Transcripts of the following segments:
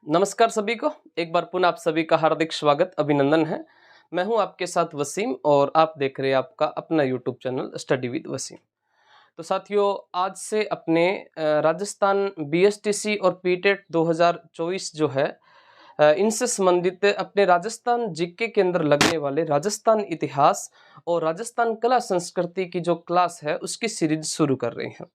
नमस्कार सभी को। एक बार पुनः आप सभी का हार्दिक स्वागत अभिनंदन है। मैं हूं आपके साथ वसीम और आप देख रहे हैं आपका अपना YouTube channel study with Waseem. तो साथियों, आज से अपने राजस्थान बीएसटीसी और पीटेट 2024 जो है इनसे संबंधित अपने राजस्थान जीके के अंदर लगने वाले राजस्थान इतिहास और राजस्थान कला संस्कृति की जो क्लास है उसकी सीरीज शुरू कर रहे हैं।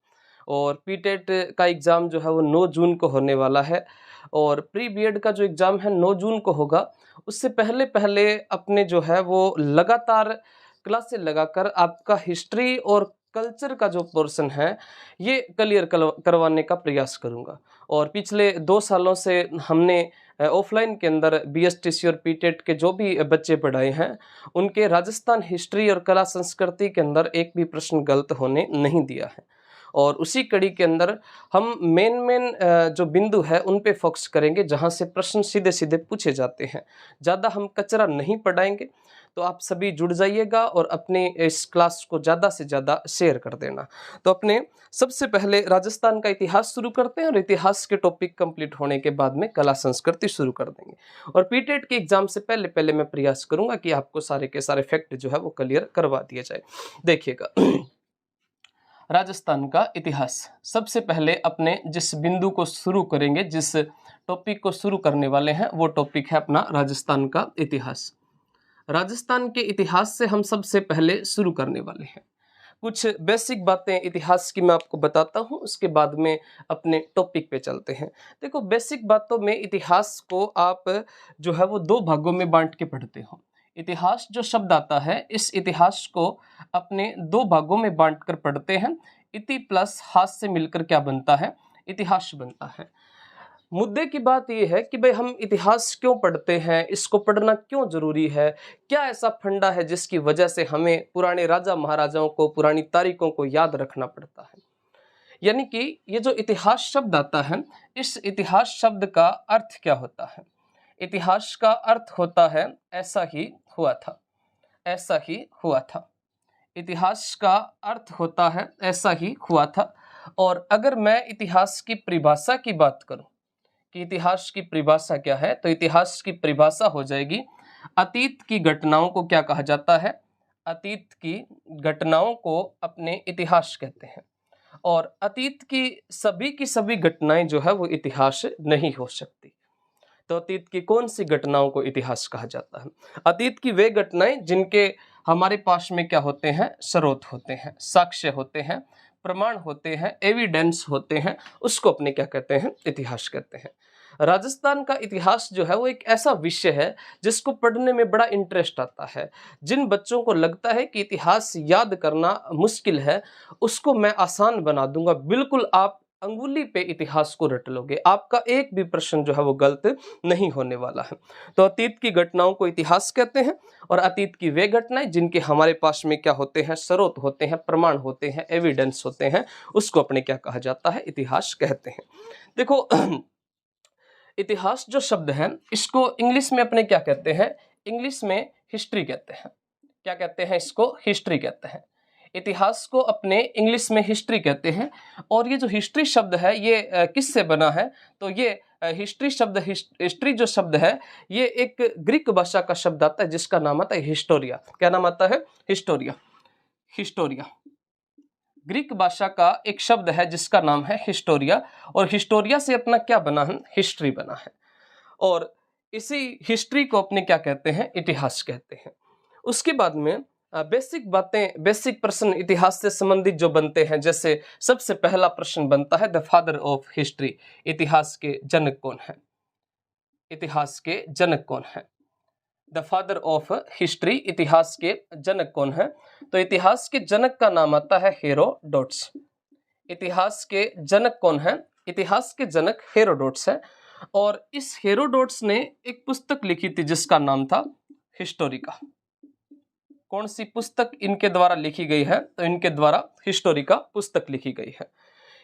और पीटेट का एग्ज़ाम जो है वो 9 जून को होने वाला है और प्री बीएड का जो एग्ज़ाम है 9 जून को होगा। उससे पहले पहले अपने जो है वो लगातार क्लासें लगाकर आपका हिस्ट्री और कल्चर का जो पोर्शन है ये क्लियर करवाने का प्रयास करूँगा। और पिछले 2 सालों से हमने ऑफलाइन के अंदर बीएसटीसी और पीटेट के जो भी बच्चे पढ़ाए हैं उनके राजस्थान हिस्ट्री और कला संस्कृति के अंदर एक भी प्रश्न गलत होने नहीं दिया है। और उसी कड़ी के अंदर हम मेन जो बिंदु है उन पे फोकस करेंगे जहाँ से प्रश्न सीधे सीधे पूछे जाते हैं। ज़्यादा हम कचरा नहीं पढ़ाएंगे, तो आप सभी जुड़ जाइएगा और अपने इस क्लास को ज़्यादा से ज़्यादा शेयर कर देना। तो अपने सबसे पहले राजस्थान का इतिहास शुरू करते हैं और इतिहास के टॉपिक कंप्लीट होने के बाद में कला संस्कृति शुरू कर देंगे। और पीटेट के एग्जाम से पहले पहले मैं प्रयास करूंगा कि आपको सारे के सारे फैक्ट जो है वो क्लियर करवा दिए जाए। देखिएगा, राजस्थान का इतिहास। सबसे पहले अपने जिस बिंदु को शुरू करेंगे, जिस टॉपिक को शुरू करने वाले हैं, वो टॉपिक है अपना राजस्थान का इतिहास। राजस्थान के इतिहास से हम सबसे पहले शुरू करने वाले हैं। कुछ बेसिक बातें इतिहास की मैं आपको बताता हूँ, उसके बाद में अपने टॉपिक पे चलते हैं। देखो, बेसिक बातों में इतिहास को आप जो है वो 2 भागों में बांट के पढ़ते हो। इतिहास जो शब्द आता है, इस इतिहास को अपने 2 भागों में बांट कर पढ़ते हैं। इति प्लस हास से मिलकर क्या बनता है? इतिहास बनता है। मुद्दे की बात यह है कि भाई हम इतिहास क्यों पढ़ते हैं, इसको पढ़ना क्यों जरूरी है, क्या ऐसा फंडा है जिसकी वजह से हमें पुराने राजा महाराजाओं को, पुरानी तारीखों को याद रखना पड़ता है। यानी कि ये जो इतिहास शब्द आता है, इस इतिहास शब्द का अर्थ क्या होता है? इतिहास का अर्थ होता है ऐसा ही हुआ था, ऐसा ही हुआ था। इतिहास का अर्थ होता है ऐसा ही हुआ था। और अगर मैं इतिहास की परिभाषा की बात करूं कि इतिहास की परिभाषा क्या है, तो इतिहास की परिभाषा हो जाएगी, अतीत की घटनाओं को क्या कहा जाता है? अतीत की घटनाओं को अपने इतिहास कहते हैं। और अतीत की सभी घटनाएं जो है वो इतिहास नहीं हो सकती। तो अतीत की कौन सी घटनाओं को इतिहास कहा जाता है? अतीत की वे घटनाएं जिनके हमारे पास में क्या होते हैं? स्रोत होते हैं, साक्ष्य होते हैं, प्रमाण होते हैं, एविडेंस होते हैं, उसको अपने क्या कहते हैं? इतिहास कहते हैं। राजस्थान का इतिहास जो है वो एक ऐसा विषय है जिसको पढ़ने में बड़ा इंटरेस्ट आता है। जिन बच्चों को लगता है कि इतिहास याद करना मुश्किल है, उसको मैं आसान बना दूंगा। बिल्कुल आप अंगुली पे इतिहास को रट लोगे, आपका एक भी प्रश्न जो है वो गलत नहीं होने वाला है। तो अतीत की घटनाओं को इतिहास कहते हैं और अतीत की वे घटनाएं जिनके हमारे पास में क्या होते हैं? स्रोत होते हैं, प्रमाण होते हैं, एविडेंस होते हैं, उसको अपने क्या कहा जाता है? इतिहास कहते हैं। देखो, इतिहास जो शब्द है इसको इंग्लिश में अपने क्या कहते हैं? इंग्लिश में हिस्ट्री कहते हैं। क्या कहते हैं? इसको हिस्ट्री कहते हैं। इतिहास को अपने इंग्लिश में हिस्ट्री कहते हैं। और ये जो हिस्ट्री शब्द है ये किससे बना है? तो ये हिस्ट्री शब्द, हिस्ट्री जो शब्द है ये एक ग्रीक भाषा का शब्द आता है जिसका नाम आता है हिस्टोरिया। क्या नाम आता है? हिस्टोरिया। हिस्टोरिया ग्रीक भाषा का एक शब्द है जिसका नाम है हिस्टोरिया। और हिस्टोरिया से अपना क्या बना है? हिस्ट्री बना है। और इसी हिस्ट्री को अपने क्या कहते हैं? इतिहास कहते हैं। उसके बाद में बेसिक बातें, बेसिक प्रश्न इतिहास से संबंधित जो बनते हैं, जैसे सबसे पहला प्रश्न बनता है द फादर ऑफ हिस्ट्री। इतिहास के जनक कौन है? इतिहास के जनक कौन है? द फादर ऑफ हिस्ट्री, इतिहास के जनक कौन है? तो इतिहास के जनक का नाम आता है हेरोडोटस। इतिहास के जनक कौन है? इतिहास के जनक हेरोडोटस है। और इस हेरोडोटस ने एक पुस्तक लिखी थी जिसका नाम था हिस्टोरिका। कौन सी पुस्तक इनके द्वारा लिखी गई है? तो इनके द्वारा हिस्टोरिका पुस्तक लिखी गई है।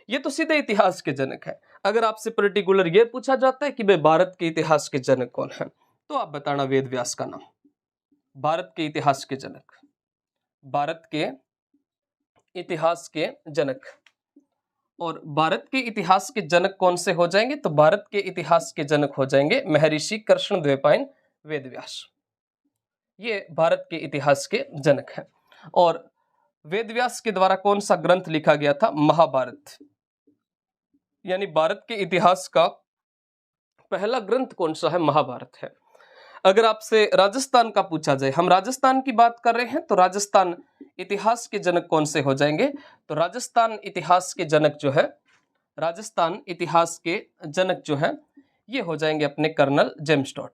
ये तो सीधे इतिहास के जनक है। अगर आपसे पर्टिकुलर ये पूछा जाता है कि भाई भारत के इतिहास के जनक कौन है, तो आप बताना वेद व्यास का नाम। भारत के इतिहास के जनक, भारत के इतिहास के जनक। और भारत के इतिहास के जनक कौन से हो जाएंगे? तो भारत के इतिहास के जनक हो जाएंगे महर्षि कृष्णद्वैपायन वेदव्यास। ये भारत के इतिहास के जनक हैं। और वेदव्यास के द्वारा कौन सा ग्रंथ लिखा गया था? महाभारत। यानी भारत के इतिहास का पहला ग्रंथ कौन सा है? महाभारत है। अगर आपसे राजस्थान का पूछा जाए, हम राजस्थान की बात कर रहे हैं, तो राजस्थान इतिहास के जनक कौन से हो जाएंगे? तो राजस्थान इतिहास के जनक जो है, राजस्थान इतिहास के जनक जो है, ये हो जाएंगे अपने कर्नल जेम्स टॉड,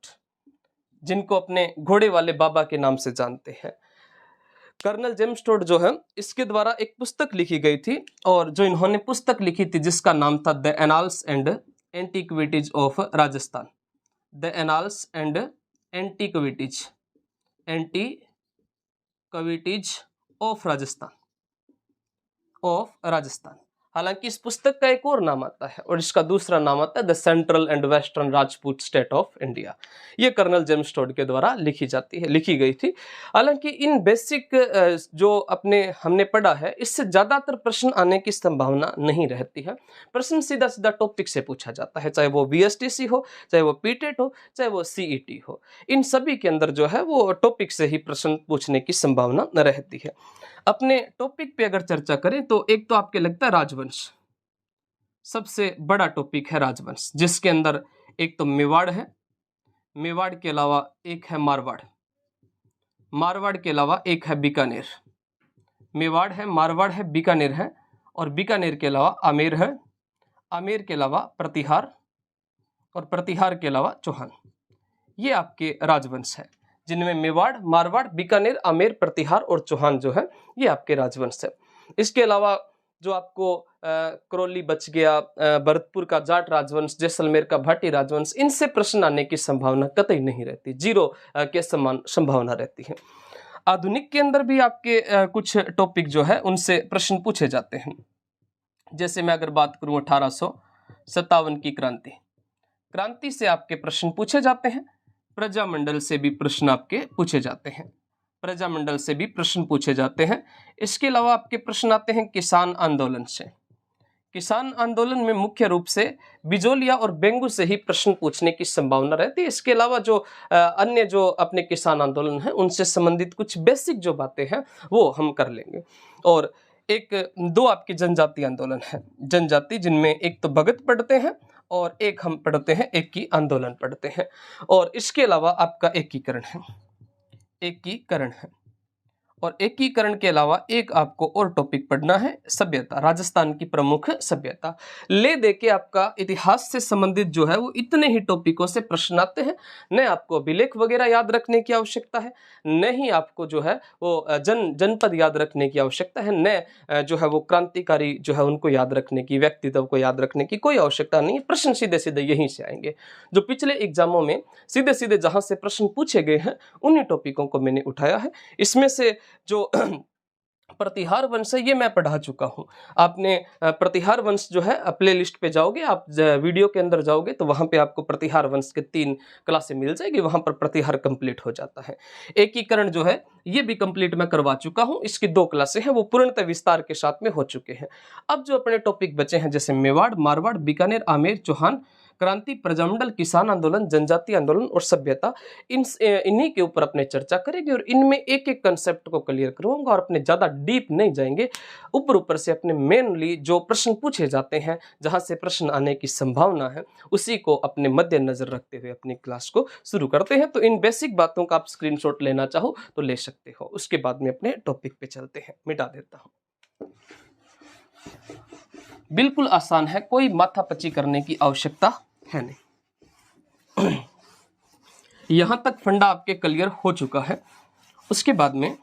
जिनको अपने घोड़े वाले बाबा के नाम से जानते हैं। कर्नल जेम्स टॉड जो है, इसके द्वारा एक पुस्तक लिखी गई थी, और जो इन्होंने पुस्तक लिखी थी जिसका नाम था the annals and antiquities of Rajasthan. The annals and antiquities of Rajasthan. हालांकि इस पुस्तक का एक और नाम आता है, और इसका दूसरा नाम आता है the central and western Rajput state of India. ये कर्नल जेम्स टॉड के द्वारा लिखी गई थी। हालांकि इन बेसिक जो अपने हमने पढ़ा है, इससे ज्यादातर प्रश्न आने की संभावना नहीं रहती है। प्रश्न सीधा सीधा टॉपिक से पूछा जाता है, चाहे वो VSTC हो, चाहे वो PTET हो, चाहे वो CET हो। इन सभी के अंदर जो है वो टॉपिक से ही प्रश्न पूछने की संभावना रहती है। अपने टॉपिक पे अगर चर्चा करें तो एक तो आपके लगता है राजवंश, सबसे बड़ा टॉपिक है राजवंश, जिसके अंदर एक तो मेवाड़ है, मेवाड़ के अलावा एक है मारवाड़, मारवाड़ के अलावा एक है बीकानेर। मेवाड़ है, मारवाड़ है, बीकानेर है, और बीकानेर के अलावा आमेर है, आमेर के अलावा प्रतिहार, और प्रतिहार के अलावा चौहान। ये आपके राजवंश है, जिनमें मेवाड़, मारवाड़, बीकानेर, आमेर, प्रतिहार और चौहान जो है, ये आपके राजवंश है। इसके अलावा जो आपको करौली बच गया, भरतपुर का जाट राजवंश, जैसलमेर का भाटी राजवंश, इनसे प्रश्न आने की संभावना कतई नहीं रहती, 0 के समान संभावना रहती है। आधुनिक के अंदर भी आपके कुछ टॉपिक जो है उनसे प्रश्न पूछे जाते हैं। जैसे मैं अगर बात करूं 1857 की क्रांति से आपके प्रश्न पूछे जाते हैं। प्रजामंडल से भी प्रश्न आपके पूछे जाते हैं, प्रजामंडल से भी प्रश्न पूछे जाते हैं। इसके अलावा आपके प्रश्न आते हैं किसान आंदोलन से। किसान आंदोलन में मुख्य रूप से बिजोलिया और बेंगू से ही प्रश्न पूछने की संभावना रहती है। इसके अलावा जो अन्य जो अपने किसान आंदोलन है उनसे संबंधित कुछ बेसिक जो बातें हैं वो हम कर लेंगे। और दो आपके जनजाति आंदोलन है, जनजाति, जिनमें एक तो भगत पढ़ते हैं और एक हम पढ़ते हैं एकी आंदोलन पढ़ते हैं। और इसके अलावा आपका एकीकरण है, एकीकरण है। और एकीकरण के अलावा एक आपको और टॉपिक पढ़ना है, सभ्यता, राजस्थान की प्रमुख सभ्यता। ले दे के आपका इतिहास से संबंधित जो है वो इतने ही टॉपिकों से प्रश्न आते हैं। न आपको अभिलेख वगैरह याद रखने की आवश्यकता है, न ही आपको जो है वो जनपद याद रखने की आवश्यकता है, न जो है वो क्रांतिकारी जो है उनको याद रखने की, व्यक्तित्व को याद रखने की कोई आवश्यकता नहीं है। प्रश्न सीधे सीधे यहीं से आएंगे। जो पिछले एग्जामों में सीधे सीधे जहां से प्रश्न पूछे गए हैं उन्हीं टॉपिकों को मैंने उठाया है। इसमें से जो प्रतिहार वंश है ये मैं पढ़ा चुका हूं। आपने प्रतिहार वंश जो है प्ले लिस्ट पे जाओगे, आप वीडियो के अंदर जाओगे तो वहां पे आपको प्रतिहार वंश के 3 क्लासें मिल जाएगी, वहां पर प्रतिहार कंप्लीट हो जाता है। एकीकरण जो है ये भी कंप्लीट मैं करवा चुका हूं, इसकी 2 क्लासें हैं, वो पूर्णतः विस्तार के साथ में हो चुके हैं। अब जो अपने टॉपिक बचे हैं जैसे मेवाड़, मारवाड़, बीकानेर, आमेर, चौहान, क्रांति, प्रजामंडल, किसान आंदोलन, जनजाति आंदोलन और सभ्यता, इन्हीं के ऊपर अपने चर्चा करेंगे और इनमें एक एक कंसेप्ट को क्लियर करवाऊंगा और अपने ज्यादा डीप नहीं जाएंगे। ऊपर ऊपर से अपने मेनली जो प्रश्न पूछे जाते हैं, जहां से प्रश्न आने की संभावना है, उसी को अपने मद्देनजर रखते हुए अपनी क्लास को शुरू करते हैं। तो इन बेसिक बातों का आप स्क्रीनशॉट लेना चाहो तो ले सकते हो। उसके बाद में अपने टॉपिक पे चलते हैं। मिटा देता हूं। बिल्कुल आसान है, कोई माथापच्ची करने की आवश्यकता है नहीं। यहां तक फंडा आपके क्लियर हो चुका है। उसके बाद में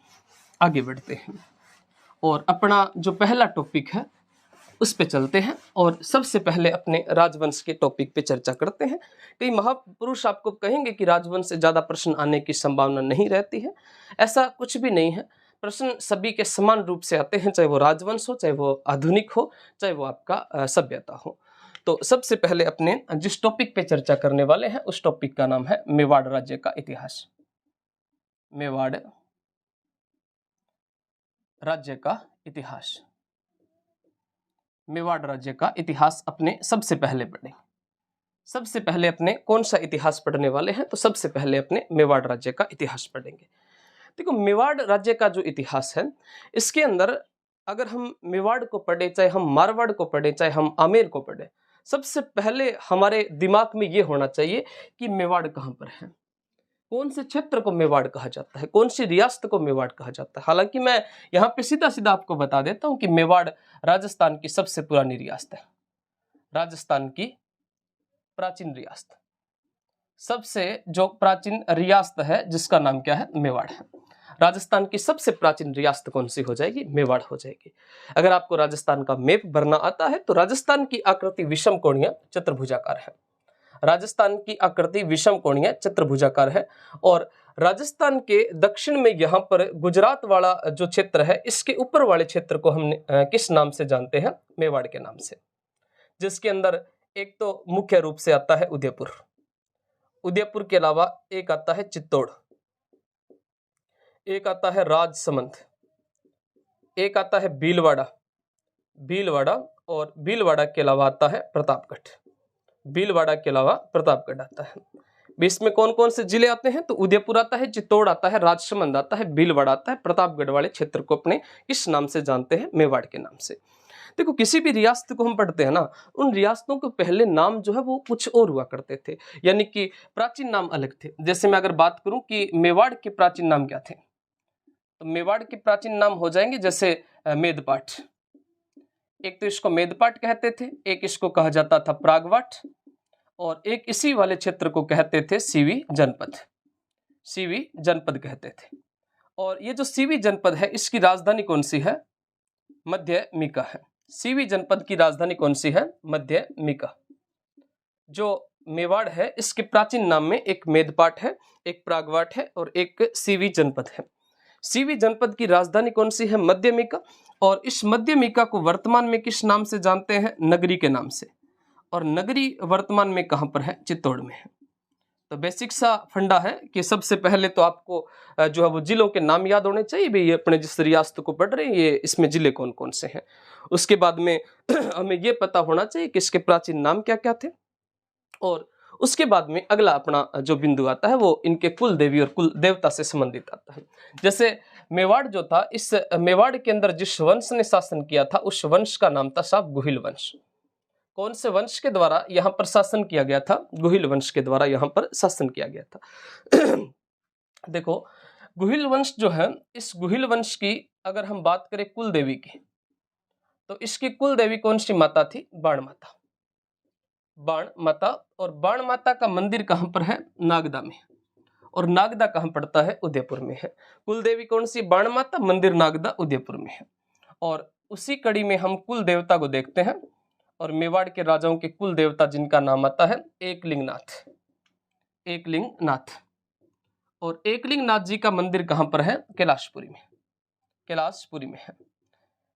आगे बढ़ते हैं और अपना जो पहला टॉपिक है उस पे चलते हैं और सबसे पहले अपने राजवंश के टॉपिक पे चर्चा करते हैं। कई महापुरुष आपको कहेंगे कि राजवंश से ज्यादा प्रश्न आने की संभावना नहीं रहती है। ऐसा कुछ भी नहीं है, प्रश्न सभी के समान रूप से आते हैं, चाहे वो राजवंश हो, चाहे वो आधुनिक हो, चाहे वो आपका सभ्यता हो। तो सबसे पहले अपने जिस टॉपिक पे चर्चा करने वाले हैं उस टॉपिक का नाम है मेवाड़ राज्य का इतिहास। मेवाड़ राज्य का इतिहास। मेवाड़ राज्य का इतिहास अपने सबसे पहले पढ़ेंगे। सबसे पहले अपने कौन सा इतिहास पढ़ने वाले हैं? तो सबसे पहले अपने मेवाड़ राज्य का इतिहास पढ़ेंगे। देखो, मेवाड़ राज्य का जो इतिहास है, इसके अंदर अगर हम मेवाड़ को पढ़े, चाहे हम मारवाड़ को पढ़े, चाहे हम आमेर को पढ़े, सबसे पहले हमारे दिमाग में ये होना चाहिए कि मेवाड़ कहाँ पर है, कौन से क्षेत्र को मेवाड़ कहा जाता है, कौन सी रियासत को मेवाड़ कहा जाता है। हालांकि मैं यहाँ पे सीधा सीधा आपको बता देता हूँ कि मेवाड़ राजस्थान की सबसे पुरानी रियासत है, राजस्थान की प्राचीन रियासत, सबसे जो प्राचीन रियासत है जिसका नाम क्या है? मेवाड़ है। राजस्थान की सबसे प्राचीन रियासत कौन सी हो जाएगी? मेवाड़ हो जाएगी। अगर आपको राजस्थान का मैप भरना आता है तो राजस्थान की आकृति विषम कोणीय चतुर्भुजाकार है। राजस्थान की आकृति विषम कोणीय चतुर्भुजाकार है और राजस्थान के दक्षिण में यहाँ पर गुजरात वाला जो क्षेत्र है, इसके ऊपर वाले क्षेत्र को हम किस नाम से जानते हैं? मेवाड़ के नाम से। जिसके अंदर एक तो मुख्य रूप से आता है उदयपुर, उदयपुर के अलावा एक आता है चित्तौड़, एक आता है राजसमंद, एक आता है भीलवाड़ा, भीलवाड़ा और भीलवाड़ा के अलावा आता है प्रतापगढ़, भीलवाड़ा के अलावा प्रतापगढ़ आता है। बीच में कौन कौन से जिले आते हैं? तो उदयपुर आता है, चित्तौड़ आता है, राजसमंद आता है, भीलवाड़ा आता है। प्रतापगढ़ वाले क्षेत्र को अपने किस नाम से जानते हैं? मेवाड़ के नाम से। देखो, किसी भी रियासत को हम पढ़ते हैं ना, उन रियासतों के पहले नाम जो है वो कुछ और हुआ करते थे, यानी कि प्राचीन नाम अलग थे। जैसे मैं अगर बात करूं कि मेवाड़ के प्राचीन नाम क्या थे, तो मेवाड़ के प्राचीन नाम हो जाएंगे जैसे मेदपाट, एक तो इसको मेदपाट कहते थे, एक इसको कहा जाता था प्रागवाट, और एक इसी वाले क्षेत्र को कहते थे सीवी जनपद, सीवी जनपद कहते थे। और ये जो सीवी जनपद है, इसकी राजधानी कौन सी है? मध्यमिका है। सीवी जनपद की राजधानी कौन सी है? मध्यमिका। जो मेवाड़ है, इसके प्राचीन नाम में एक मेदपाट है, एक प्रागवाट है और एक सीवी जनपद है। सीवी जनपद की राजधानी कौन सी है? मध्यमिका। और इस मध्यमिका को वर्तमान में किस नाम से जानते हैं? नगरी के नाम से। और नगरी वर्तमान में कहां पर है? चित्तौड़ में है। तो बेसिक सा फंडा है कि सबसे पहले तो आपको जो है वो जिलों के नाम याद होने चाहिए, भाई ये अपने जिस रियासत को पढ़ रहे हैं ये इसमें जिले कौन कौन से हैं। उसके बाद में हमें ये पता होना चाहिए कि इसके प्राचीन नाम क्या क्या थे। और उसके बाद में अगला अपना जो बिंदु आता है वो इनके कुल देवी और कुल देवता से संबंधित आता है। जैसे मेवाड़ जो था, इस मेवाड़ के अंदर जिस वंश ने शासन किया था उस वंश का नाम था साहब गुहिल वंश। कौन से वंश के द्वारा यहाँ पर शासन किया गया था? गुहिल वंश के द्वारा यहाँ पर शासन किया गया था। देखो, गुहिल वंश जो है, इस गुहिल वंश की अगर हम बात करें कुल देवी की, तो इसकी कुल देवी कौन सी माता थी? बाण माता, बाण माता। और बाण माता का मंदिर कहां पर है? नागदा में। और नागदा कहां पड़ता है? उदयपुर में है। कुल देवी कौन सी? बाण माता, मंदिर नागदा, उदयपुर में है। और उसी कड़ी में हम कुल देवता को देखते हैं, और मेवाड़ के राजाओं के कुल देवता जिनका नाम आता है एकलिंगनाथ, एकलिंगनाथ। और एकलिंगनाथ जी का मंदिर कहां पर है? कैलाशपुरी में, कैलाशपुरी में है।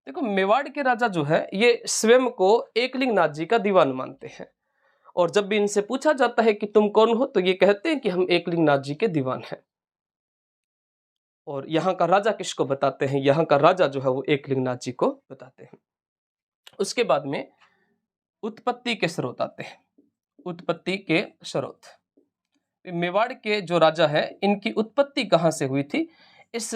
देखो, मेवाड़ के राजा जो है ये स्वयं को एकलिंगनाथ जी का दीवान मानते हैं, और जब भी इनसे पूछा जाता है कि तुम कौन हो, तो ये कहते हैं कि हम एकलिंगनाथ जी के दीवान हैं। और यहाँ का राजा किसको बताते हैं? यहाँ का राजा जो है वो एकलिंगनाथ जी को बताते हैं। उसके बाद में उत्पत्ति के स्रोत आते हैं, उत्पत्ति के स्रोत। मेवाड़ के जो राजा है इनकी उत्पत्ति कहाँ से हुई थी, इस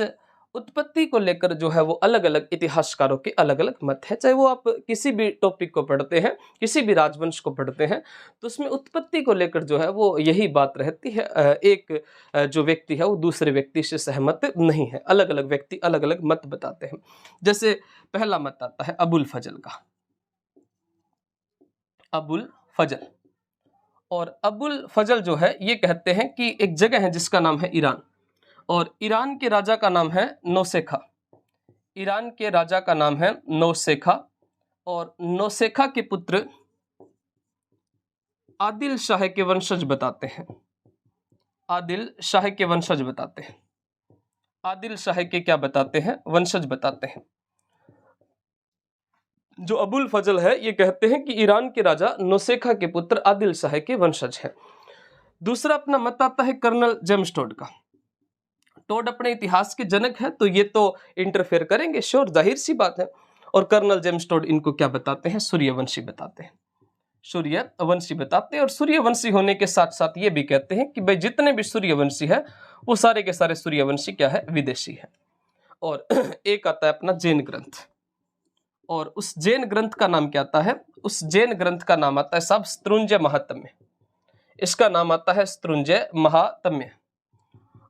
उत्पत्ति को लेकर जो है वो अलग अलग इतिहासकारों के अलग अलग मत है। चाहे वो आप किसी भी टॉपिक को पढ़ते हैं, किसी भी राजवंश को पढ़ते हैं, तो उसमें उत्पत्ति को लेकर जो है वो यही बात रहती है, एक जो व्यक्ति है वो दूसरे व्यक्ति से सहमत नहीं है, अलग अलग व्यक्ति अलग अलग मत बताते हैं। जैसे पहला मत आता है अबुल फजल का, अबुल फजल। और अबुल फजल जो है ये कहते हैं कि एक जगह है जिसका नाम है ईरान, और ईरान के राजा का नाम है नौसेखा, ईरान के राजा का नाम है नौसेखा। और नौसेखा के पुत्र आदिल शाह के वंशज बताते हैं, आदिल शाह के वंशज बताते हैं, आदिल शाह के क्या बताते हैं? वंशज बताते हैं। जो अबुल फजल है ये कहते हैं कि ईरान के राजा नौसेखा के पुत्र आदिल शाह के वंशज हैं। दूसरा अपना मत आता है कर्नल जेम्स टोड का। टोड अपने इतिहास के जनक है, तो ये तो इंटरफेयर करेंगे, श्योर, जाहिर सी बात है। और कर्नल जेम्स टोड इनको क्या बताते हैं, सूर्यवंशी बताते हैं, सूर्यवंशी बताते हैं। और सूर्यवंशी होने के साथ साथ ये भी कहते हैं कि भाई जितने भी सूर्यवंशी है वो सारे के सारे सूर्यवंशी क्या है, विदेशी है। और एक आता है अपना जैन ग्रंथ, और उस जैन ग्रंथ का नाम क्या आता है, उस जैन ग्रंथ का नाम आता है साहब स्त्रुंजय महात्म्य। इसका नाम आता है स्त्रुंजय महात्म्य।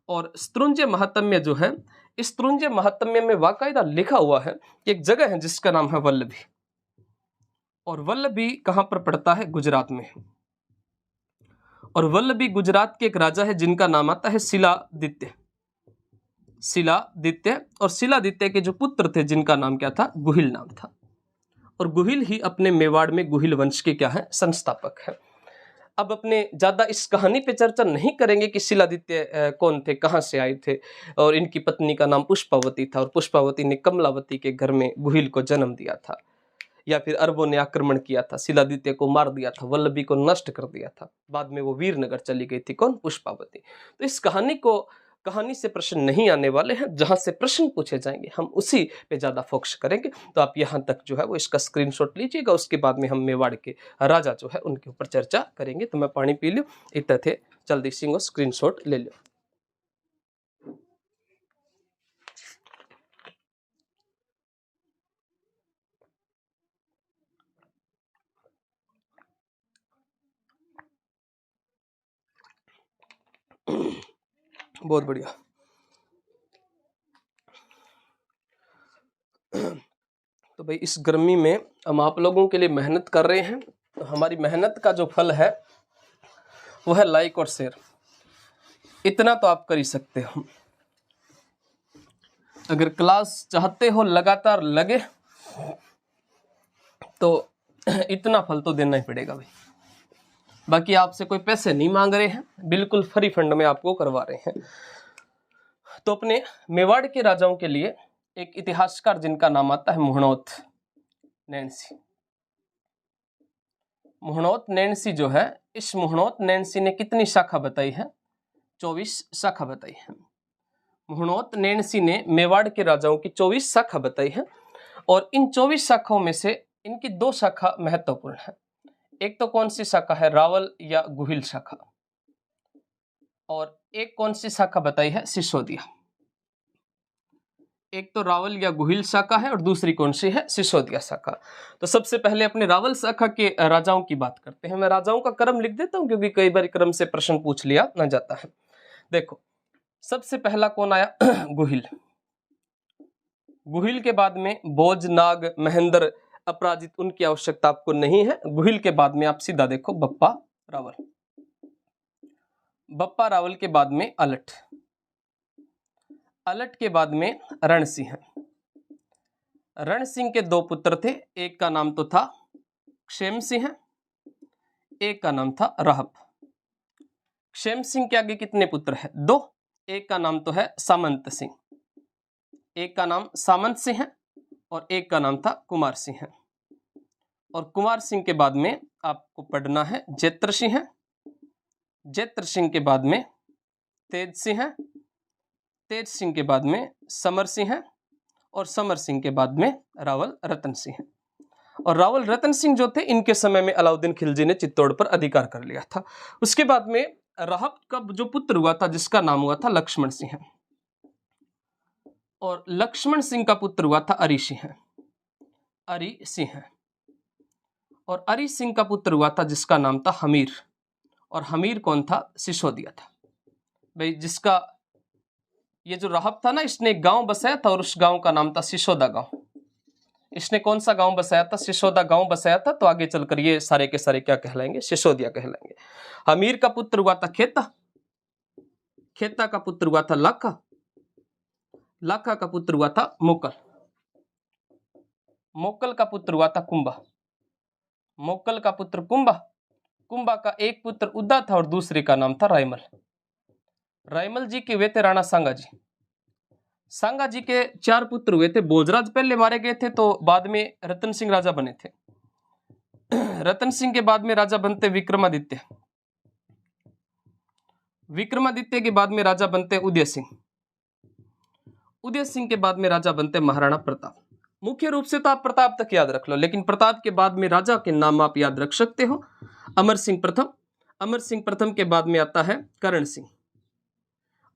और स्त्रुंजय महात्म्य जो है, इस स्त्रुंजय महात्म्य में वाकायदा लिखा हुआ है कि एक जगह है जिसका नाम है वल्लभी, और वल्लभी कहां पर पड़ता है, गुजरात में। और वल्लभी गुजरात के एक राजा है जिनका नाम आता है शिलादित्य। शिलादित्य, और शिलादित्य के जो पुत्र थे जिनका नाम क्या था, गुहिल नाम था। और गुहिल ही अपने मेवाड़ में गुहिल वंश के क्या है, संस्थापक है। अब अपने ज्यादा इस कहानी पे चर्चा नहीं करेंगे कि शिलादित्य कौन थे, कहां से आए थे, और इनकी पत्नी का नाम पुष्पावती था, और पुष्पावती ने कमलावती के घर में गुहिल को जन्म दिया था, या फिर अरबों ने आक्रमण किया था, शिलादित्य को मार दिया था, वल्लभी को नष्ट कर दिया था, बाद में वो वीरनगर चली गई थी, कौन, पुष्पावती। तो इस कहानी से प्रश्न नहीं आने वाले हैं, जहां से प्रश्न पूछे जाएंगे हम उसी पे ज्यादा फोकस करेंगे। तो आप यहां तक जो है वो इसका स्क्रीनशॉट लीजिएगा, उसके बाद में हम मेवाड़ के राजा जो है उनके ऊपर चर्चा करेंगे। तो मैं पानी पी लूं, इतना थे जल्दी सिंह स्क्रीनशॉट ले लो। बहुत बढ़िया। तो भाई इस गर्मी में हम आप लोगों के लिए मेहनत कर रहे हैं, तो हमारी मेहनत का जो फल है वो है लाइक और शेयर। इतना तो आप कर ही सकते हो। अगर क्लास चाहते हो लगातार लगे तो इतना फल तो देना ही पड़ेगा भाई। बाकी आपसे कोई पैसे नहीं मांग रहे हैं, बिल्कुल फ्री फंड में आपको करवा रहे हैं। तो अपने मेवाड़ के राजाओं के लिए एक इतिहासकार जिनका नाम आता है मुहणोत नैणसी। मुहणोत नैणसी जो है, इस मुहणोत नैणसी ने कितनी शाखा बताई है, 24 शाखा बताई है। मुहणोत नैणसी ने मेवाड़ के राजाओं की 24 शाखा बताई है, और इन 24 शाखाओं में से इनकी 2 शाखा महत्वपूर्ण है। एक तो कौन सी शाखा है, रावल या गुहिल शाखा, और एक कौन सी शाखा बताई है, सिसोदिया। एक तो रावल या गुहिल शाखा है और दूसरी कौन सी है, सिसोदिया शाखा। तो सबसे पहले अपने रावल शाखा के राजाओं की बात करते हैं। मैं राजाओं का क्रम लिख देता हूं क्योंकि कई बार क्रम से प्रश्न पूछ लिया ना जाता है। देखो सबसे पहला कौन आया, गुहिल। गुहिल के बाद में भोज, नाग, महेंद्र, अपराजित, उनकी आवश्यकता आपको नहीं है। गुहिल के बाद में आप सीधा देखो बप्पा रावल। बप्पा रावल के बाद में अलट। अलट के बाद में रण सिंह। रण सिंह के 2 पुत्र थे, एक का नाम तो था क्षेम सिंह, एक का नाम था रहप। क्षेम सिंह के आगे कितने पुत्र हैं, 2। एक का नाम तो है सामंत सिंह, एक का नाम सामंत सिंह है, और एक का नाम था कुमार सिंह। और कुमार सिंह के बाद में आपको पढ़ना है जैत्र सिंह। जैत्र सिंह के बाद में तेज सिंह है, तेज सिंह के बाद में समर सिंह है, और समर सिंह के बाद में रावल रतन सिंह है। और रावल रतन सिंह जो थे, इनके समय में अलाउद्दीन खिलजी ने चित्तौड़ पर अधिकार कर लिया था। उसके बाद में रहब का जो पुत्र हुआ था जिसका नाम हुआ था लक्ष्मण सिंह, और लक्ष्मण सिंह का पुत्र हुआ था अरि सिंह। अरि सिंह, और अरि सिंह का पुत्र हुआ था जिसका नाम था हमीर, और हमीर कौन था, सिसोदिया था। भाई जिसका ये जो रहब था ना, इसने एक गांव बसाया था और उस गांव का नाम था सिसोदा गांव। इसने कौन सा गांव बसाया था, सिसोदा गांव बसाया था। तो आगे चलकर ये सारे के सारे क्या कहलाएंगे, सिसोदिया कहलाएंगे। हमीर का पुत्र हुआ था खेता, खेता का पुत्र हुआ था लाखा, लाखा का पुत्र हुआ था मोकल, मोकल का पुत्र हुआ था कुंभा, मोकल का पुत्र कुंभा, कुंभा का एक पुत्र उद्दा था और दूसरे का नाम था रायमल। रायमल जी के वे थे राणा सांगा जी। सांगा जी के 4 पुत्र हुए थे। भोजराज पहले मारे गए थे, तो बाद में रतन सिंह राजा बने थे। रतन सिंह के बाद में राजा बनते विक्रमादित्य, विक्रमादित्य के बाद में राजा बनते उदय सिंह, उदय सिंह के बाद में राजा बनते महाराणा प्रताप। मुख्य रूप से तो आप प्रताप तक याद रख लो, लेकिन प्रताप के बाद में राजा के नाम आप याद रख सकते हो। अमर सिंह प्रथम, अमर सिंह प्रथम के बाद में आता है करण सिंह,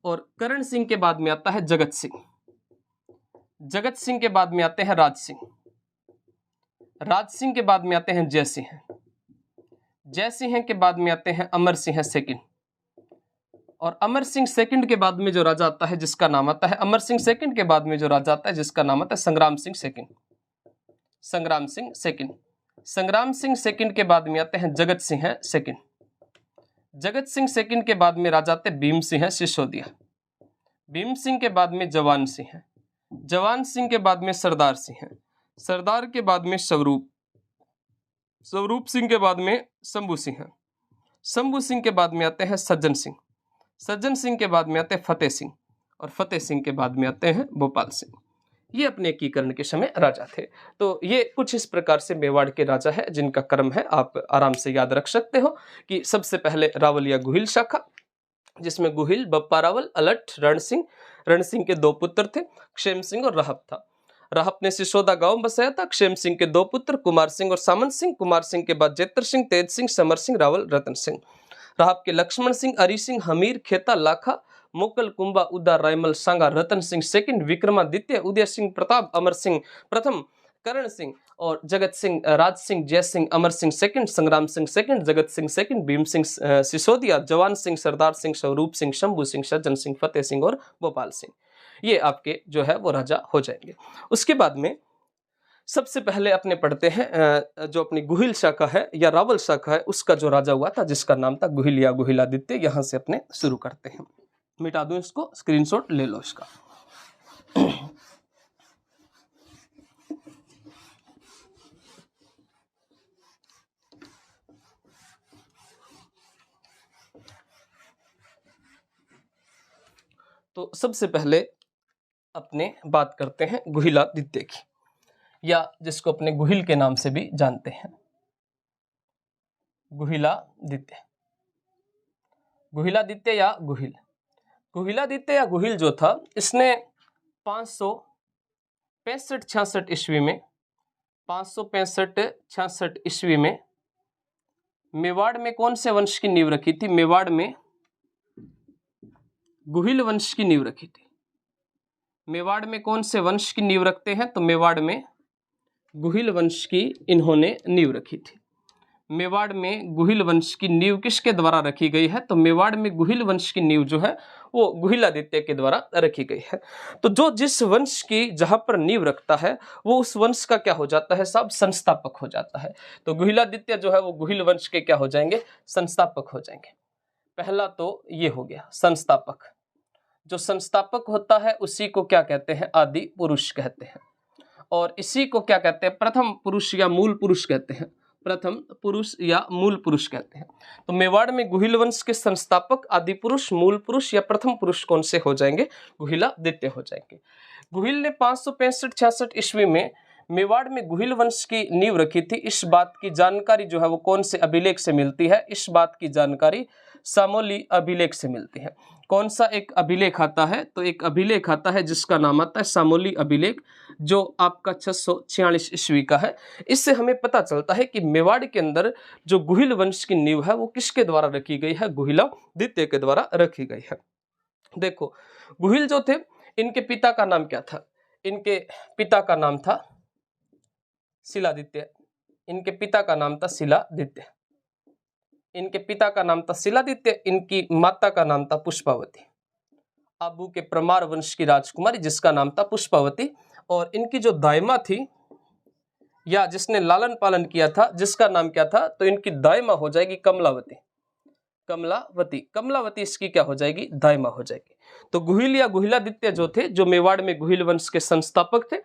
और करण सिंह के बाद में आता है जगत सिंह, जगत सिंह के बाद में आते हैं राज सिंह, राज सिंह के बाद में आते हैं जय सिंह, जय सिंह के बाद में आते हैं अमर सिंह सेकंड, और अमर सिंह सेकंड के बाद में जो राजा आता है जिसका नाम आता है, अमर सिंह सेकंड के बाद में जो राजा आता है जिसका नाम आता है संग्राम सिंह सेकंड, संग्राम सिंह सेकंड, संग्राम सिंह सेकंड के बाद में आते हैं जगत सिंह सेकंड, जगत सिंह सेकंड के बाद में राजा आते भीम सिंह सिसोदिया, भीम सिंह के बाद में जवान सिंह, जवान सिंह के बाद में सरदार सिंह, सरदार के बाद में स्वरूप, स्वरूप सिंह के बाद में शंभू सिंह, शंभू सिंह के बाद में आते हैं सज्जन सिंह, सज्जन सिंह के बाद में आते हैं फतेह सिंह, और फतेह सिंह के बाद में आते हैं भोपाल सिंह। ये अपने एकीकरण के समय राजा थे। तो ये कुछ इस प्रकार से मेवाड़ के राजा है जिनका क्रम है, आप आराम से याद रख सकते हो कि सबसे पहले रावल या गुहिल शाखा, जिसमें गुहिल बप्पा रावल, अलट, रण सिंह, रण सिंह के 2 पुत्र थे, क्षेम सिंह और राहब था। राहब ने सिसोदा गांव बसाया था। क्षेम सिंह के 2 पुत्र कुमार सिंह और सामंत सिंह, कुमार सिंह के बाद जेतर सिंह, तेज सिंह, समर सिंह, रावल, रतन सिंह। राहब के लक्ष्मण सिंह, अरी सिंह, हमीर, खेता, लाखा, मोकल, कुंभा, उदा, रायमल, सांगा, रतन सिंह सेकंड, विक्रमादित्य, उदय सिंह, प्रताप, अमर सिंह प्रथम, करण सिंह और जगत सिंह, राज सिंह, जय सिंह, अमर सिंह सेकंड, संग्राम सिंह सेकंड, जगत सिंह सेकंड, भीम सिंह सिसोदिया, जवान सिंह, सरदार सिंह, स्वरूप सिंह, शंभू सिंह, सज्जन सिंह, फतेह सिंह और भोपाल सिंह। ये आपके जो है वो राजा हो जाएंगे। उसके बाद में सबसे पहले अपने पढ़ते हैं जो अपनी गुहिल शाखा है या रावल शाखा है उसका जो राजा हुआ था जिसका नाम था गुहिल या गुहिलादित्य। यहां से अपने शुरू करते हैं। मिटा दूं इसको, स्क्रीनशॉट ले लो इसका। तो सबसे पहले अपने बात करते हैं गुहिलादित्य की, या जिसको अपने गुहिल के नाम से भी जानते हैं, गुहिलादित्य। गुहिलादित्य या गुहिल, गुहिलादित्य या गुहिल जो था इसने 565-66 ईस्वी में 565-66 ईस्वी में मेवाड़ में कौन से वंश की नींव रखी थी? मेवाड़ में गुहिल वंश की नींव रखी थी। मेवाड़ में कौन से वंश की नींव रखते हैं? तो मेवाड़ में गुहिल वंश की इन्होंने नींव रखी थी। मेवाड़ में गुहिल वंश की नींव किसके द्वारा रखी गई है? तो मेवाड़ में गुहिल वंश की नींव जो है वो गुहिलादित्य के द्वारा रखी गई है। तो जो जिस वंश की जहां पर नींव रखता है वो उस वंश का क्या हो जाता है साहब? संस्थापक हो जाता है। तो गुहिलादित्य जो है वो गुहिल वंश के क्या हो जाएंगे? संस्थापक हो जाएंगे। पहला तो ये हो गया संस्थापक। जो संस्थापक होता है उसी को क्या कहते हैं? आदि पुरुष कहते हैं। और इसी को क्या कहते हैं? प्रथम पुरुष या मूल पुरुष कहते हैं। प्रथम पुरुष या मूल पुरुष कहते हैं। तो मेवाड़ में गुहिल वंश के संस्थापक आदि पुरुष, मूल पुरुष या प्रथम पुरुष कौन से हो जाएंगे? गुहिलादित्य हो जाएंगे। गुहिल ने 565-66 ईस्वी में मेवाड़ में गुहिल वंश की नींव रखी थी। इस बात की जानकारी जो है वो कौन से अभिलेख से मिलती है? इस बात की जानकारी सामोली अभिलेख से मिलती है। कौन सा एक अभिलेख आता है? तो एक अभिलेख आता है जिसका नाम आता है सामोली अभिलेख, जो आपका 646 ईस्वी का है। इससे हमें पता चलता है कि मेवाड़ के अंदर जो गुहिल वंश की नींव है वो किसके द्वारा रखी गई है? गुहिलादित्य के द्वारा रखी गई है। देखो, गुहिल जो थे इनके पिता का नाम क्या था? इनके पिता का नाम था शिलादित्य। इनके पिता का नाम था शिलादित्य। इनके पिता का नाम था शिलादित्य। इनकी माता का नाम था पुष्पावती। आबू के परमार वंश की राजकुमारी जिसका नाम था पुष्पावती। और इनकी जो दाइमा थी या जिसने लालन पालन किया था जिसका नाम क्या था? तो इनकी दाइमा हो जाएगी कमलावती। कमलावती, कमलावती इसकी क्या हो जाएगी? दाइमा हो जाएगी। तो गुहिल या गुहिलादित्य जो थे जो मेवाड़ में गुहिल वंश के संस्थापक थे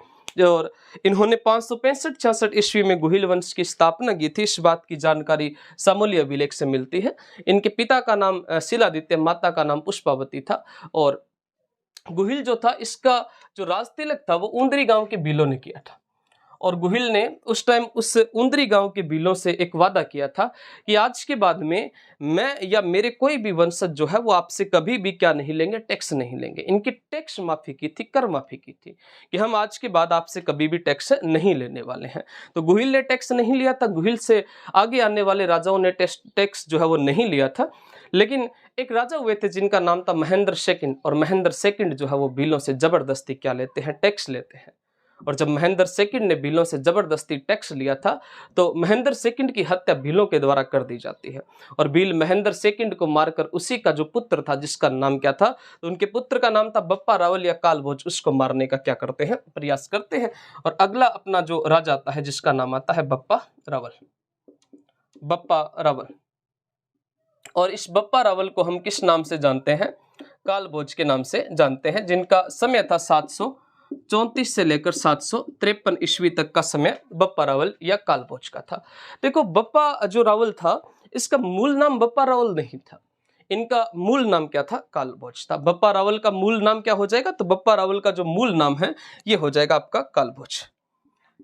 और इन्होंने 565-66 ईस्वी में गुहिल वंश की स्थापना की थी। इस बात की जानकारी सामोली अभिलेख से मिलती है। इनके पिता का नाम शिलादित्य, माता का नाम पुष्पावती था। और गुहिल जो था इसका जो राज तिलक था वो ऊंदरी गांव के भीलों ने किया था। और गोहिल ने उस टाइम उस उंदरी गांव के भीलों से एक वादा किया था कि आज के बाद में मैं या मेरे कोई भी वंशज जो है वो आपसे कभी भी क्या नहीं लेंगे, टैक्स नहीं लेंगे। इनकी टैक्स माफी की थी, कर माफी की थी कि हम आज के बाद आपसे कभी भी टैक्स नहीं लेने वाले हैं। तो गोहिल ने टैक्स नहीं लिया था, गोहिल से आगे आने वाले राजाओं ने टैक्स जो है वो नहीं लिया था। लेकिन एक राजा हुए थे जिनका नाम था महेंद्र सेकंड, और महेंद्र सेकंड जो है वो भीलों से जबरदस्ती क्या लेते हैं, टैक्स लेते हैं। और जब महेंद्र सेकंड ने भीलों से जबरदस्ती टैक्स लिया था तो महेंद्र सेकंड की हत्या भीलों के द्वारा कर दी जाती है। और भील महेंद्र सेकंड को मारकर उसी का जो पुत्र था जिसका नाम क्या था, तो उनके पुत्र का नाम था बप्पा रावल या कालभोज, उसको मारने का क्या करते हैं, प्रयास करते हैं। और अगला अपना जो राजा आता है जिसका नाम आता है बप्पा रावल, बप्पा रावल। और इस बप्पा रावल को हम किस नाम से जानते हैं, कालभोज के नाम से जानते हैं, जिनका समय था 734 से लेकर 753 ईस्वी तक का समय बप्पा रावल या कालभोज का था। देखो बप्पा जो रावल था इसका मूल नाम बप्पा रावल नहीं था, इनका मूल नाम क्या था, कालभोज था। बप्पा रावल का मूल नाम क्या हो जाएगा, तो बप्पा रावल का जो मूल नाम है ये हो जाएगा आपका कालभोज।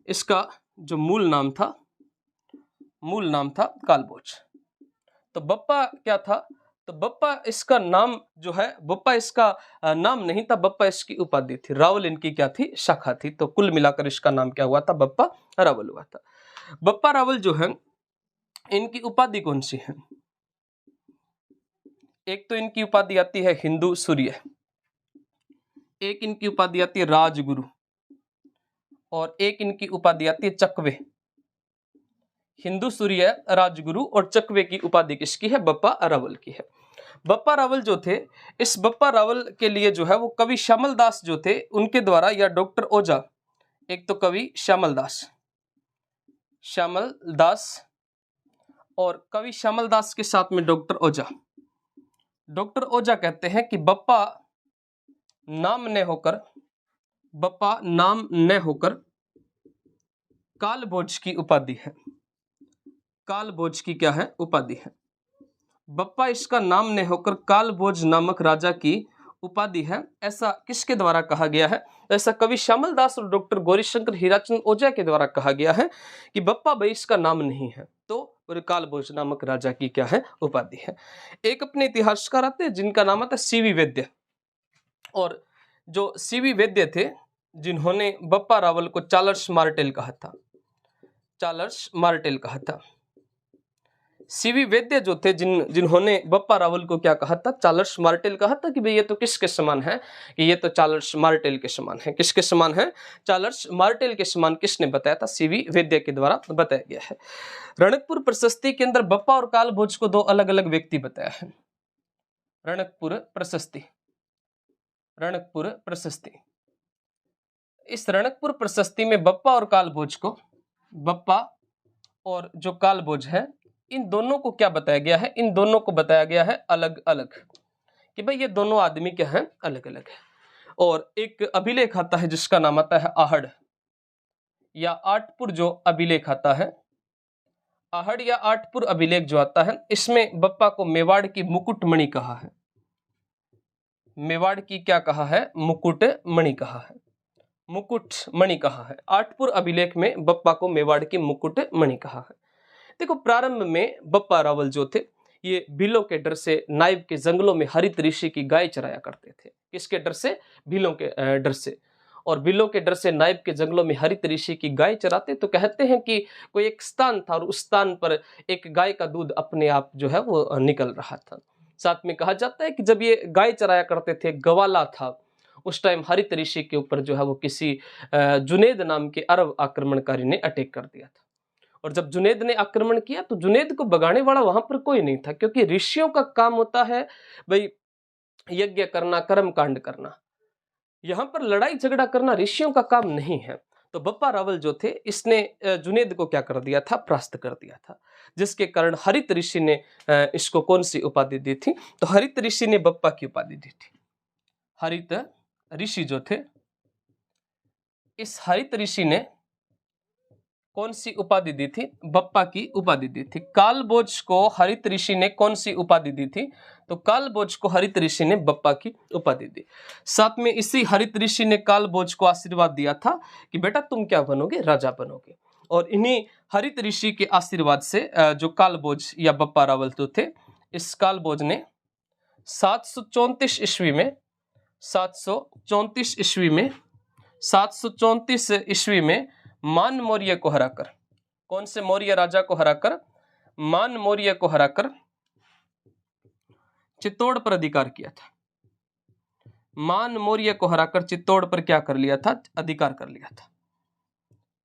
इसका जो मूल नाम था कालभोज। तो बप्पा क्या था, तो बप्पा इसका नाम जो है, बप्पा इसका नाम नहीं था, बप्पा इसकी उपाधि थी। रावल इनकी क्या थी, शाखा थी। तो कुल मिलाकर इसका नाम क्या हुआ था, बप्पा रावल हुआ था। बप्पा रावल जो है इनकी उपाधि कौन सी है, एक तो इनकी उपाधि आती है हिंदू सूर्य, एक इनकी उपाधि आती है राजगुरु, और एक इनकी उपाधि आती है चकवे। हिंदू सूर्य, राजगुरु और चकवे की उपाधि किसकी है, बप्पा रावल की है। बप्पा रावल जो थे, इस बप्पा रावल के लिए जो है वो कवि श्यामल दास जो थे उनके द्वारा, या डॉक्टर ओझा, एक तो कवि श्यामल दास और कवि श्यामल दास के साथ में डॉक्टर ओझा कहते हैं कि बप्पा नाम न होकर कालभोज की उपाधि है, कालभोज की क्या है, उपाधि है। बप्पा इसका नाम ने होकर कालभोज नामक राजा की उपाधि है, ऐसा किसके द्वारा कहा गया है, ऐसा कवि श्यामल दास और डॉक्टर गौरीशंकर हीराचंद ओझा के द्वारा कहा गया है कि बप्पा भाई इसका नाम नहीं है, तो कालभोज नामक राजा की क्या है, उपाधि है। एक अपने इतिहासकार आते हैं जिनका नाम आता है सीवी वैद्य, और जो सीवी वैद्य थे जिन्होंने बप्पा रावल को चार्ल्स मार्टेल कहा था। सीवी वैद्य जो थे जिन्होंने बप्पा रावल को क्या कहा था, चार्ल्स मार्टेल कहा था कि भाई ये तो किसके समान है, कि ये तो चार्ल्स मार्टेल के समान है। किसके समान है, चार्ल्स मार्टेल के समान। किसने बताया था, सीवी वैद्य के द्वारा बताया गया है। रणकपुर प्रशस्ति के अंदर बप्पा और कालभोज को दो अलग अलग व्यक्ति बताया है। रणकपुर प्रशस्ति, इस रणकपुर प्रशस्ति में बप्पा और कालभोज को, बप्पा और जो कालभोज है इन दोनों को क्या बताया गया है, इन दोनों को बताया गया है अलग अलग, कि भाई ये दोनों आदमी क्या है, अलग अलग है। और एक अभिलेख आता है जिसका नाम आता है आहड़ या आठपुर, जो अभिलेख आता है आहड़ या आठपुर अभिलेख जो आता है, इसमें बप्पा को मेवाड़ की मुकुटमणि कहा है। मेवाड़ की क्या कहा है, मुकुटमणि कहा है, मुकुटमणि कहा है। आठपुर अभिलेख में बप्पा को मेवाड़ की मुकुटमणि कहा है। देखो प्रारंभ में बप्पा रावल जो थे ये भीलों के डर से नाइब के जंगलों में हरित ऋषि की गाय चराया करते थे। किसके डर से, भीलों के डर से। और भीलों के डर से नाइब के जंगलों में हरित ऋषि की गाय चराते, तो कहते हैं कि कोई एक स्थान था और उस स्थान पर एक गाय का दूध अपने आप जो है वो निकल रहा था। साथ में कहा जाता है कि जब ये गाय चराया करते थे, गवाला था, उस टाइम हरित ऋषि के ऊपर जो है वो किसी जुनेद नाम के अरब आक्रमणकारी ने अटैक कर दिया था। और जब जुनेद ने आक्रमण किया तो जुनेद को भगाने वाला वहां पर कोई नहीं था, क्योंकि ऋषियों का काम होता है भाई यज्ञ करना, कर्म कांड करना। यहां पर लड़ाई झगड़ा करना ऋषियों का काम नहीं है। तो बप्पा रावल जो थे इसने जुनेद को क्या कर दिया था, परास्त कर दिया था, जिसके कारण हरित ऋषि ने इसको कौन सी उपाधि दी थी, तो हरित ऋषि ने बप्पा की उपाधि दी थी। हरित ऋषि जो थे, इस हरित ऋषि ने कौन सी उपाधि दी थी? बप्पा की उपाधि दी थी। कालभोज को हरित ऋषि ने कौन सी उपाधि दी थी? तो कालभोज को हरित ऋषि ने बप्पा की उपाधि दी। साथ में इसी हरित ऋषि ने कालभोज को आशीर्वाद दिया था कि बेटा तुम क्या बनोगे? राजा बनोगे। और इन्हीं हरित ऋषि के आशीर्वाद से जो कालभोज या बप्पा रावल तो थे, इस कालभोज ने 734 ईस्वी में 734 ईस्वी में मान मौर्य को हराकर, कौन से मौर्य राजा को हराकर? मान मौर्य को हराकर चित्तौड़ पर अधिकार किया था। मान मौर्य को हराकर चित्तौड़ पर क्या कर लिया था? अधिकार कर लिया था।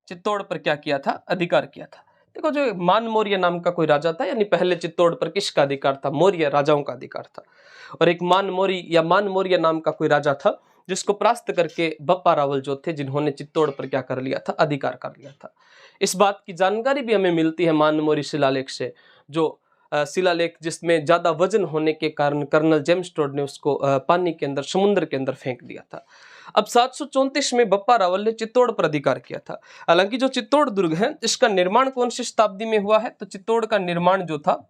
चित्तौड़ पर क्या किया था? अधिकार किया था। देखो, जो मान मौर्य नाम का कोई राजा था, यानी पहले चित्तौड़ पर किसका अधिकार था? मौर्य राजाओं का अधिकार था। और एक मान मौर्य या मान मौर्य नाम का कोई राजा था जिसको परास्त करके बप्पा रावल जो थे, जिन्होंने चित्तौड़ पर क्या कर लिया था? अधिकार कर लिया था। इस बात की जानकारी भी हमें मिलती है मान मौर्य शिलालेख से, जो शिलालेख जिसमें ज्यादा वजन होने के कारण कर्नल जेम्स टोड ने उसको पानी के अंदर, समुद्र के अंदर फेंक दिया था। अब 734 में बप्पा रावल ने चित्तौड़ पर अधिकार किया था। हालांकि जो चित्तौड़ दुर्ग है, इसका निर्माण कौन सी शताब्दी में हुआ है? तो चित्तौड़ का निर्माण जो था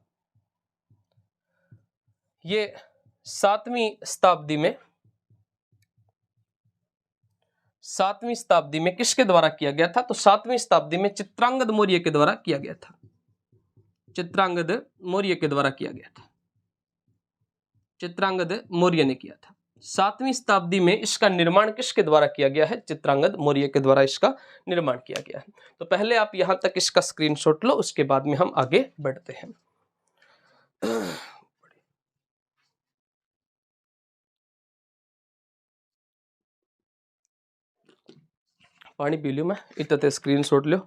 ये 7वीं शताब्दी में किसके द्वारा किया गया था? तो 7वीं शताब्दी में चित्रांगद मौर्य के द्वारा किया गया था। चित्रांगद मौर्य के द्वारा किया गया था। चित्रांगद मौर्य ने किया था। 7वीं शताब्दी में इसका निर्माण किसके द्वारा किया गया है? चित्रांगद मौर्य के द्वारा इसका निर्माण किया गया है। तो पहले आप यहां तक इसका स्क्रीनशॉट लो, उसके बाद में हम आगे बढ़ते हैं। पानी पी लियो, मैं इतने स्क्रीनशॉट लो।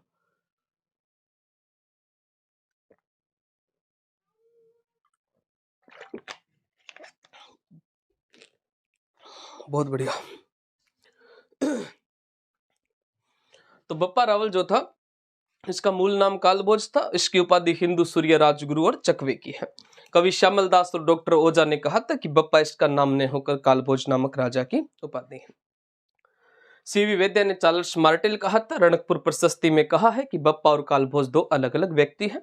बहुत बढ़िया। तो बप्पा रावल जो था, इसका मूल नाम कालभोज था। इसकी उपाधि हिंदू सूर्य राजगुरु और चकवे की है। कवि श्यामल दास और डॉक्टर ओझा ने कहा था कि बप्पा इसका नाम ने होकर कालभोज नामक राजा की उपाधि है। सीवी वैद्य ने चार्ल्स मार्टेल कहा था, रणकपुर प्रशस्ति में कहा है कि बप्पा और कालभोज दो अलग अलग व्यक्ति हैं।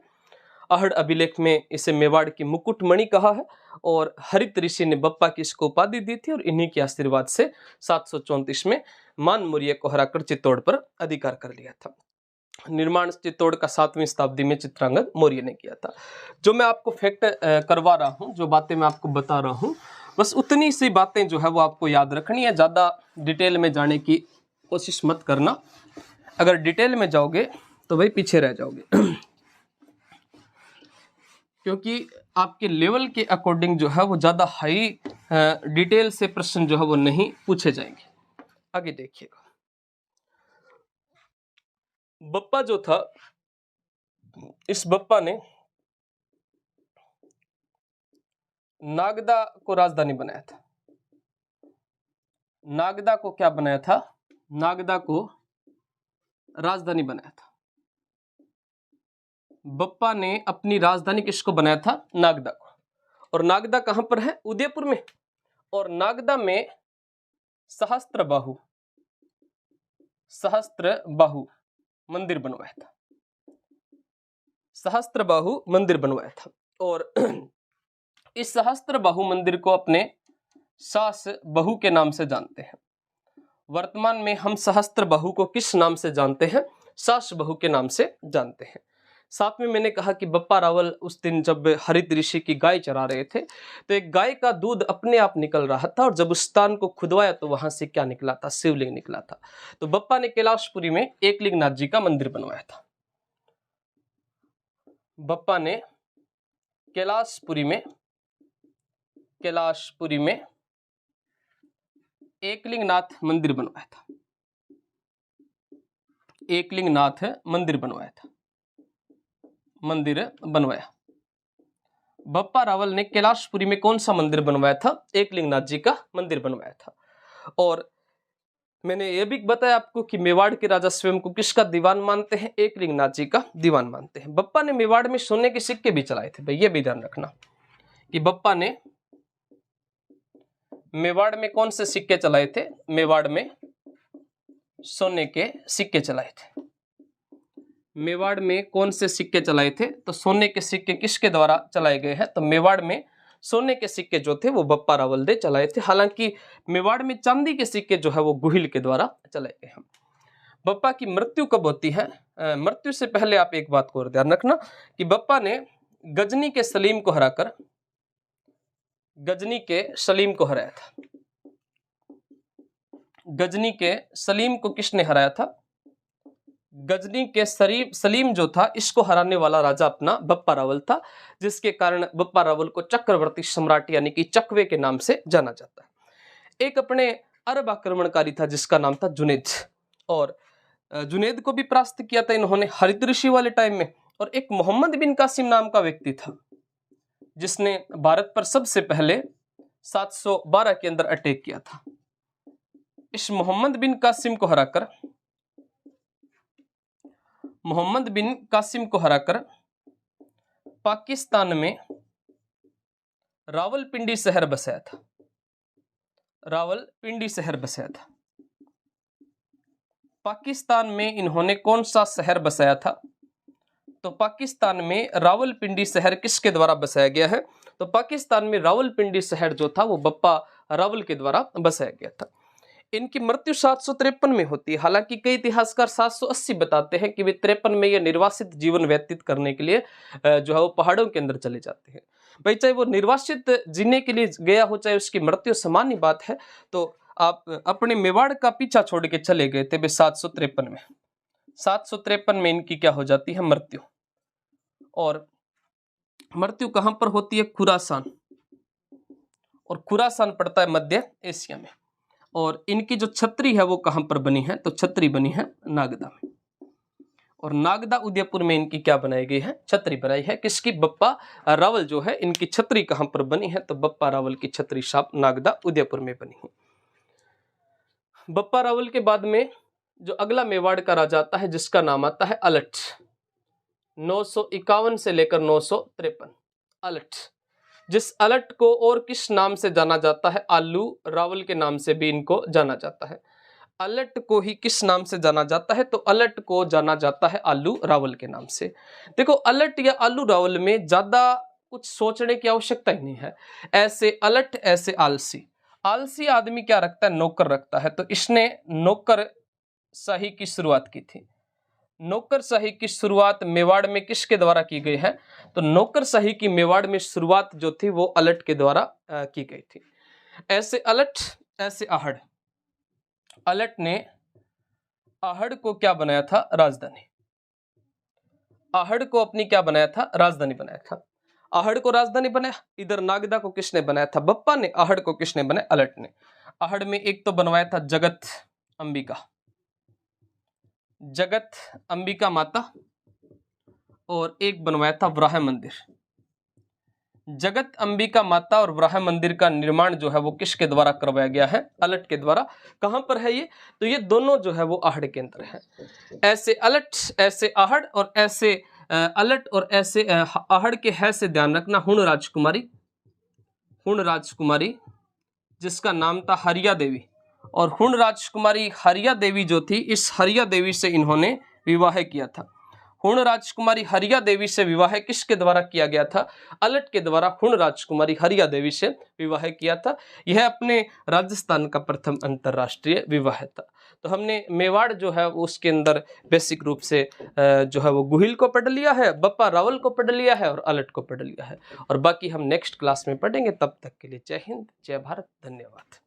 आहड़ अभिलेख में इसे मेवाड़ की मुकुटमणि कहा है। और हरित ऋषि ने बप्पा की इसको उपाधि दी थी और इन्हीं के आशीर्वाद से 734 में मान मौर्य को हराकर चित्तौड़ पर अधिकार कर लिया था। निर्माण चित्तौड़ का 7वीं शताब्दी में चित्रांगद मौर्य ने किया था। जो मैं आपको फैक्ट करवा रहा हूँ, जो बातें मैं आपको बता रहा हूँ, बस उतनी सी बातें जो है वो आपको याद रखनी है। ज़्यादा डिटेल में जाने की कोशिश मत करना। अगर डिटेल में जाओगे तो भाई पीछे रह जाओगे, क्योंकि आपके लेवल के अकॉर्डिंग जो है वो ज़्यादा हाई डिटेल से प्रश्न जो है वो नहीं पूछे जाएंगे। आगे देखिएगा, बप्पा जो था, इस बप्पा ने नागदा को राजधानी बनाया था। नागदा को क्या बनाया था? नागदा को राजधानी बनाया था। बप्पा ने अपनी राजधानी किसको बनाया था? नागदा को। और नागदा कहां पर है? उदयपुर में। और नागदा में सहस्त्रबाहु मंदिर बनवाया था। सहस्त्रबाहु मंदिर बनवाया था। और इस सहस्त्रबाहु मंदिर को अपने सास बहू के नाम से जानते हैं। वर्तमान में हम सहस्त्रबाहु को किस नाम से जानते हैं? सास बहू के नाम से जानते हैं। साथ में मैंने कहा कि बप्पा रावल उस दिन जब हरित ऋषि की गाय चरा रहे थे, तो एक गाय का दूध अपने आप निकल रहा था, और जब उस स्थान को खुदवाया तो वहां से क्या निकला था? शिवलिंग निकला था। तो बप्पा ने कैलाशपुरी में एकलिंगनाथ जी का मंदिर बनवाया था। बप्पा ने कैलाशपुरी में एकलिंगनाथ मंदिर बनवाया था। एकलिंगनाथ मंदिर बनवाया। बप्पा रावल ने कैलाशपुरी में कौन सा मंदिर बनवाया था? एकलिंगनाथ जी का मंदिर बनवाया था। और मैंने यह भी बताया आपको कि मेवाड़ के राजा स्वयं को किसका दीवान मानते हैं? एकलिंगनाथ जी का दीवान मानते हैं। बप्पा ने मेवाड़ में सोने के सिक्के भी चलाए थे। भाई ये भी ध्यान रखना कि बप्पा ने मेवाड़ में कौन से सिक्के चलाए थे? मेवाड़ में सोने के सिक्के चलाए थे। मेवाड़ में कौन से सिक्के चलाए थे? तो सोने के सिक्के किसके द्वारा चलाए गए हैं? तो मेवाड़ में सोने के सिक्के जो थे वो बप्पा रावल ने चलाए थे। हालांकि मेवाड़ में चांदी के सिक्के जो है वो गुहिल के द्वारा चलाए गए हैं। बप्पा की मृत्यु कब होती है? मृत्यु से पहले आप एक बात को ध्यान रखना कि बप्पा ने गजनी के सलीम को हराकर हराया था। गजनी के सलीम को किसने हराया था? गजनी के सलीम जो था, इसको हराने वाला राजा अपना बप्पा रावल था, जिसके कारण बप्पा रावल को चक्रवर्ती सम्राट यानी कि चकवे के नाम से जाना जाता है। एक अपने अरब आक्रमणकारी था जिसका नाम था जुनैद, और जुनैद को भी परास्त किया था इन्होंने हरित ऋषि वाले टाइम में। और एक मोहम्मद बिन कासिम नाम का व्यक्ति था जिसने भारत पर सबसे पहले 712 के अंदर अटैक किया था। इस मोहम्मद बिन कासिम को हराकर पाकिस्तान में रावलपिंडी शहर बसाया था। पाकिस्तान में इन्होंने कौन सा शहर बसाया था? तो पाकिस्तान में रावलपिंडी शहर किसके द्वारा बसाया गया है? तो पाकिस्तान में रावलपिंडी शहर जो था वो बप्पा रावल के द्वारा बसाया गया था। इनकी मृत्यु 753 में होती है। हालांकि कई इतिहासकार 780 बताते हैं कि वे 53 में यह निर्वासित जीवन व्यतीत करने के लिए जो है वो पहाड़ों के अंदर चले जाते हैं। भाई चाहे वो निर्वासित जीने के लिए गया हो, चाहे उसकी मृत्यु सामान्य बात है। तो आप अपने मेवाड़ का पीछा छोड़ के चले गए थे 753 में इनकी क्या हो जाती है? मृत्यु। और मृत्यु कहां पर होती है? खुरासान, और खुरासान पड़ता है मध्य एशिया में। और इनकी जो छतरी है वो कहां पर बनी है? तो छतरी बनी है नागदा में। और नागदा उदयपुर में इनकी क्या बनाई गई है? छतरी बनाई है। किसकी? बप्पा रावल जो है, इनकी छतरी कहां पर बनी है? तो बप्पा रावल की छतरी शाप नागदा उदयपुर में बनी है। बप्पा रावल के बाद में जो अगला मेवाड़ का राजा आता है जिसका नाम आता है अलट, 951 से लेकर 953। अलट, जिस अलट को और किस नाम से जाना जाता है? आलू रावल के नाम से भी इनको जाना जाता है। अलट को ही किस नाम से जाना जाता है? तो अलट को जाना जाता है आलू रावल के नाम से। देखो, अलट या आलू रावल में ज्यादा कुछ सोचने की आवश्यकता ही नहीं है। ऐसे अलट, ऐसे आलसी। आलसी आदमी क्या रखता है? नौकर रखता है। तो इसने नौकरशाही की शुरुआत की थी। नौकरशाही की शुरुआत मेवाड़ में किसके द्वारा की गई है? तो नौकरशाही की मेवाड़ में शुरुआत जो थी वो अलट के द्वारा की गई थी। ऐसे अलट, ऐसे आहड़। अलट ने आहड़ को क्या बनाया था? राजधानी। आहड़ को अपनी क्या बनाया था? राजधानी बनाया था। आहड़ को राजधानी बनाया। इधर नागदा को किसने बनाया था? बप्पा ने। आहड़ को किसने बनाया? अलट ने। आहड़ में एक तो बनवाया था जगत अंबिका माता, और एक बनवाया था वराह मंदिर। जगत अंबिका माता और वराह मंदिर का निर्माण जो है वो किसके द्वारा करवाया गया है? अलट के द्वारा। कहां पर है ये? तो ये दोनों जो है वो आहड़ के अंदर है। ऐसे अलट, ऐसे आहड़, और ऐसे अलट और ऐसे आहड़ के है से ध्यान रखना हुण राजकुमारी जिसका नाम था हरिया देवी। और हुण राजकुमारी हरिया देवी जो थी, इस हरिया देवी से इन्होंने विवाह किया था। हुण राजकुमारी हरिया देवी से विवाह किसके द्वारा किया गया था? अलट के द्वारा हुण राजकुमारी हरिया देवी से विवाह किया था। यह अपने राजस्थान का प्रथम अंतरराष्ट्रीय विवाह था। तो हमने मेवाड़ जो है उसके अंदर बेसिक रूप से जो है वो गुहिल को पढ़ लिया है, बप्पा रावल को पढ़ लिया है, और अलट को पढ़ लिया है। और बाकी हम नेक्स्ट क्लास में पढ़ेंगे। तब तक के लिए जय हिंद, जय भारत, धन्यवाद।